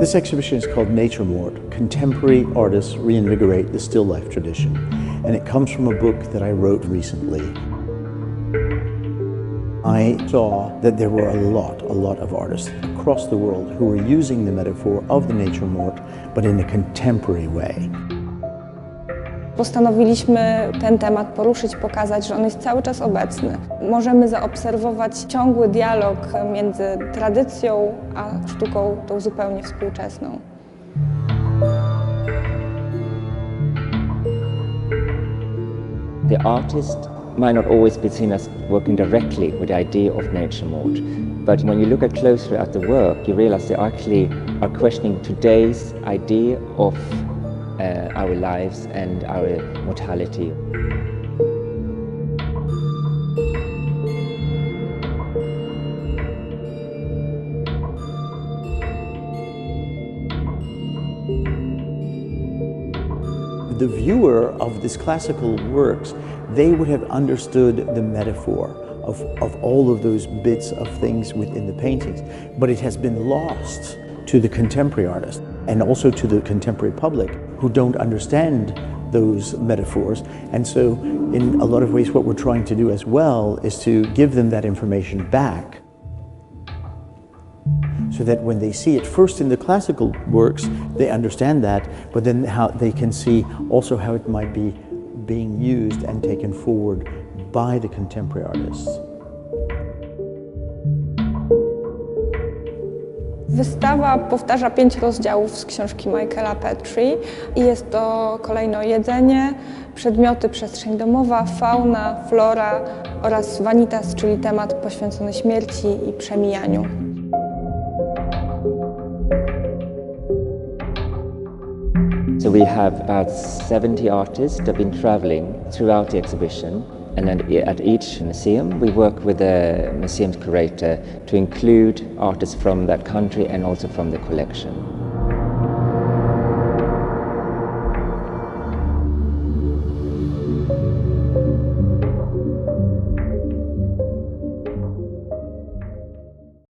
This exhibition is called Nature Morte, Contemporary Artists Reinvigorate the Still Life Tradition, and it comes from a book that I wrote recently. I saw that there were a lot of artists across the world who were using the metaphor of the nature morte, but in a contemporary way. Postanowiliśmy ten temat poruszyć, pokazać, że on jest cały czas obecny. Możemy zaobserwować ciągły dialog między tradycją a sztuką tą zupełnie współczesną. The artist might not always be seen as working directly with the idea of nature morte, but when you look closer at the work, you realize they actually are questioning today's idea of our lives and our mortality. The viewer of these classical works, they would have understood the metaphor of all of those bits of things within the paintings, but it has been lost to the contemporary artist and also to the contemporary public who don't understand those metaphors. And so in a lot of ways what we're trying to do as well is to give them that information back, so that when they see it first in the classical works, they understand that, but then how they can see also how it might be being used and taken forward by the contemporary artists. Wystawa powtarza 5 rozdziałów z książki Michaela Petrie i jest to kolejno jedzenie, przedmioty, przestrzeń domowa, fauna, flora oraz vanitas, czyli temat poświęcony śmierci i przemijaniu. So we have about 70 artists that have been traveling throughout the exhibition, and then at each museum we work with the museum's curator to include artists from that country and also from the collection.